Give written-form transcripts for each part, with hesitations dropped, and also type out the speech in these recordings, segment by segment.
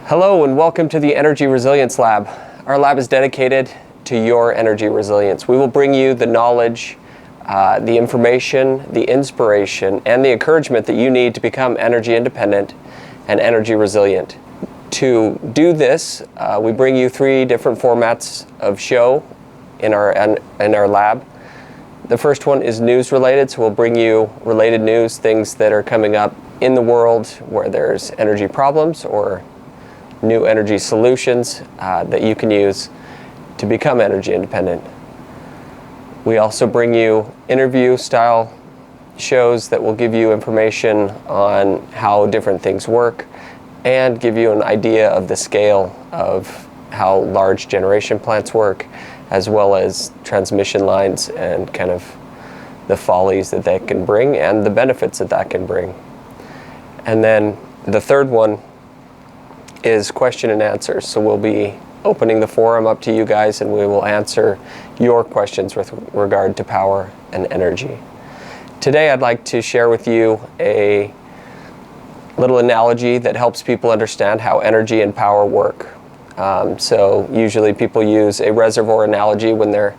Hello and welcome to the Energy Resilience Lab. Our lab is dedicated to your energy resilience. We will bring you the knowledge, the information, the inspiration, and the encouragement that you need to become energy independent and energy resilient. To do this, we bring you three different formats of show in our lab. The first one is news related, so we'll bring you related news, things that are coming up in the world where there's energy problems or new energy solutions that you can use to become energy independent. We also bring you interview style shows that will give you information on how different things work and give you an idea of the scale of how large generation plants work, as well as transmission lines and kind of the follies that they can bring and the benefits that that can bring. And then the third one is question and answers. So we'll be opening the forum up to you guys and we will answer your questions with regard to power and energy. Today I'd like to share with you a little analogy that helps people understand how energy and power work. So usually people use a reservoir analogy when they're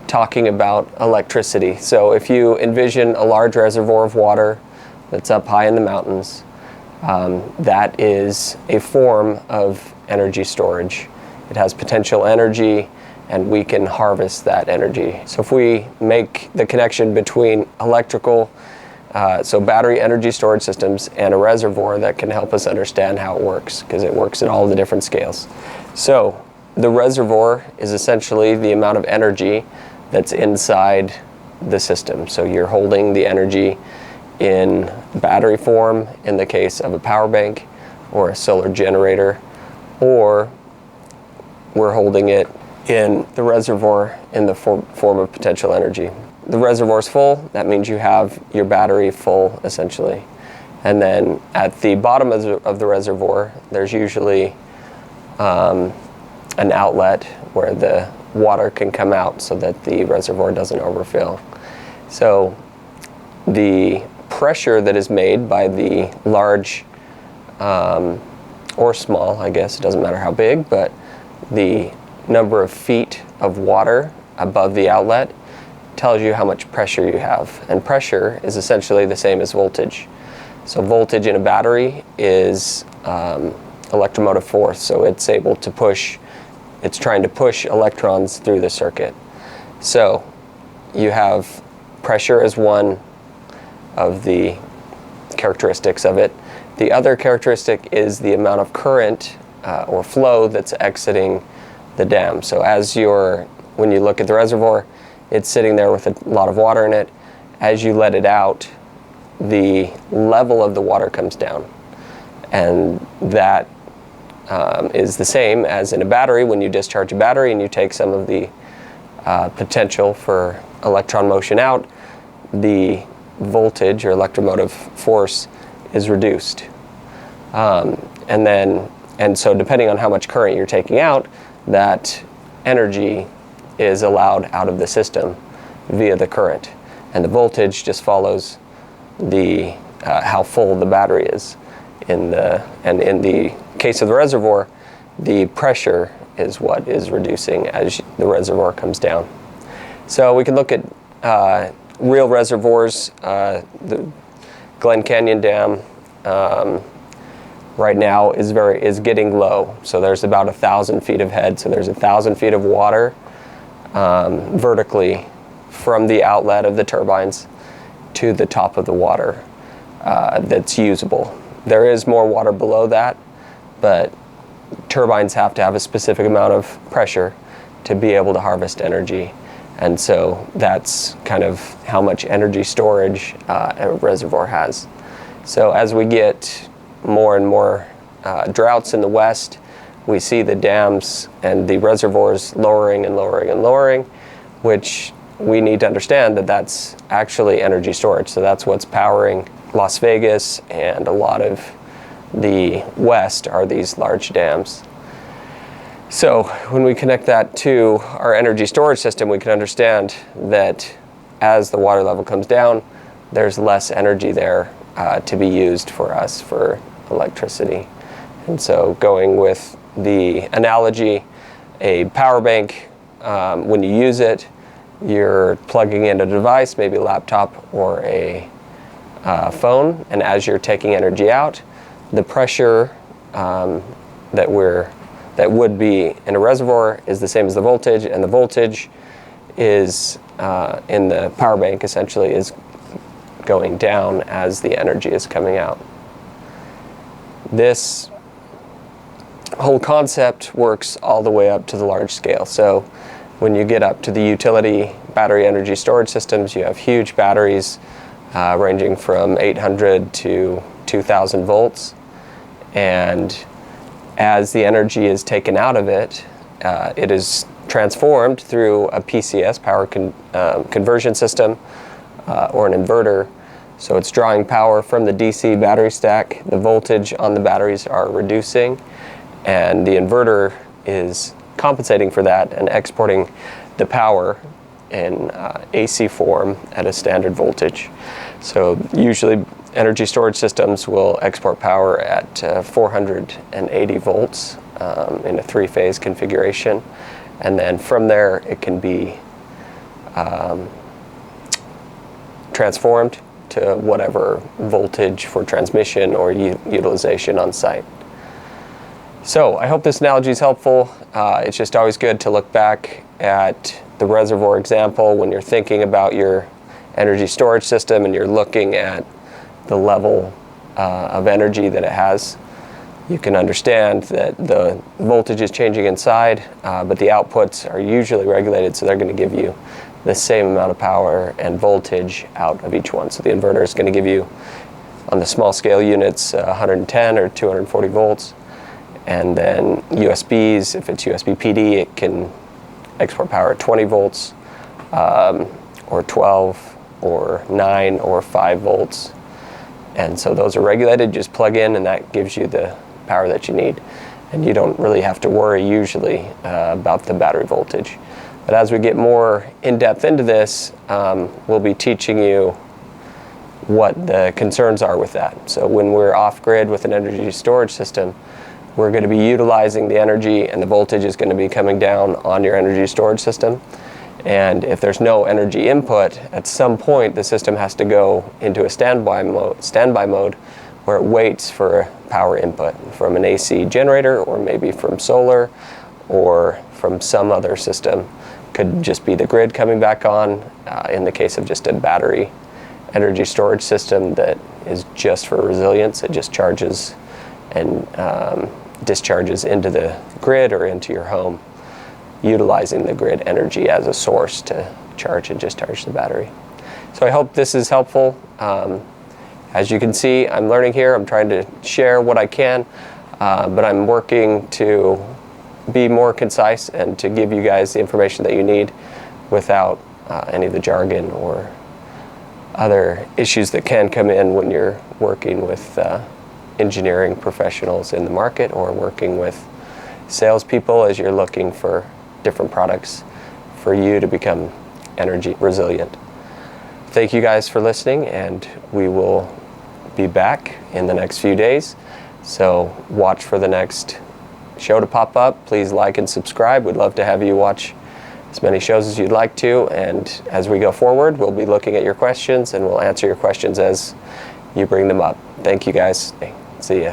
talking about electricity. So if you envision a large reservoir of water that's up high in the mountains, that is a form of energy storage. It has potential energy and we can harvest that energy. So if we make the connection between electrical, so battery energy storage systems and a reservoir, that can help us understand how it works, because it works at all the different scales. So the reservoir is essentially the amount of energy that's inside the system. So you're holding the energy in battery form in the case of a power bank or a solar generator, or we're holding it in the reservoir in the form of potential energy. The reservoir is full, that means you have your battery full essentially. And then at the bottom of the reservoir, there's usually an outlet where the water can come out so that the reservoir doesn't overfill. So the pressure that is made by the large or small, I guess, it doesn't matter how big, but the number of feet of water above the outlet tells you how much pressure you have. And pressure is essentially the same as voltage. So voltage in a battery is electromotive force, so it's able to push, it's trying to push electrons through the circuit. So you have pressure as one of the characteristics of it. The other characteristic is the amount of current or flow that's exiting the dam. So when you look at the reservoir, it's sitting there with a lot of water in it. As you let it out, the level of the water comes down. And that is the same as in a battery. When you discharge a battery and you take some of the potential for electron motion out, the voltage or electromotive force is reduced. And so depending on how much current you're taking out, that energy is allowed out of the system via the current. And the voltage just follows the how full the battery is. And in the case of the reservoir, the pressure is what is reducing as the reservoir comes down. So we can look at real reservoirs. The Glen Canyon Dam right now is getting low. So there's about 1,000 feet of head. So there's 1,000 feet of water vertically from the outlet of the turbines to the top of the water that's usable. There is more water below that, but turbines have to have a specific amount of pressure to be able to harvest energy. And so that's kind of how much energy storage a reservoir has. So as we get more and more droughts in the west, we see the dams and the reservoirs lowering and lowering and lowering, which we need to understand that that's actually energy storage. So that's what's powering Las Vegas and a lot of the west are these large dams. So when we connect that to our energy storage system, we can understand that as the water level comes down, there's less energy there to be used for us for electricity. And so going with the analogy, a power bank, when you use it, you're plugging in a device, maybe a laptop or a phone, and as you're taking energy out, the pressure that would be in a reservoir is the same as the voltage, and the voltage is in the power bank essentially is going down as the energy is coming out. This whole concept works all the way up to the large scale. So when you get up to the utility battery energy storage systems, you have huge batteries ranging from 800 to 2000 volts, and as the energy is taken out of it, it is transformed through a PCS, power conversion system, or an inverter. So it's drawing power from the DC battery stack. The voltage on the batteries are reducing, and the inverter is compensating for that and exporting the power in AC form at a standard voltage. So usually energy storage systems will export power at 480 volts in a three-phase configuration, and then from there it can be transformed to whatever voltage for transmission or utilization on site. So I hope this analogy is helpful. It's just always good to look back at the reservoir example when you're thinking about your energy storage system and you're looking at the level of energy that it has. You can understand that the voltage is changing inside, but the outputs are usually regulated, so they're going to give you the same amount of power and voltage out of each one. So the inverter is going to give you, on the small scale units, 110 or 240 volts. And then USBs, if it's USB PD, it can export power at 20 volts, or 12, or 9, or 5 volts. And so those are regulated. Just plug in and that gives you the power that you need. And you don't really have to worry usually about the battery voltage. But as we get more in-depth into this, we'll be teaching you what the concerns are with that. So when we're off-grid with an energy storage system, we're going to be utilizing the energy, and the voltage is going to be coming down on your energy storage system. And if there's no energy input, at some point the system has to go into a standby mode where it waits for power input from an AC generator, or maybe from solar, or from some other system. Could just be the grid coming back on, in the case of just a battery energy storage system that is just for resilience. It just charges and discharges into the grid or into your home, utilizing the grid energy as a source to charge and discharge the battery. So I hope this is helpful. As you can see, I'm learning here. I'm trying to share what I can, but I'm working to be more concise and to give you guys the information that you need without any of the jargon or other issues that can come in when you're working with engineering professionals in the market, or working with salespeople as you're looking for different products for you to become energy resilient. Thank you guys for listening, and we will be back in the next few days. So watch for the next show to pop up. Please like and subscribe. We'd love to have you watch as many shows as you'd like to, and as we go forward, we'll be looking at your questions and we'll answer your questions as you bring them up. Thank you guys. See ya.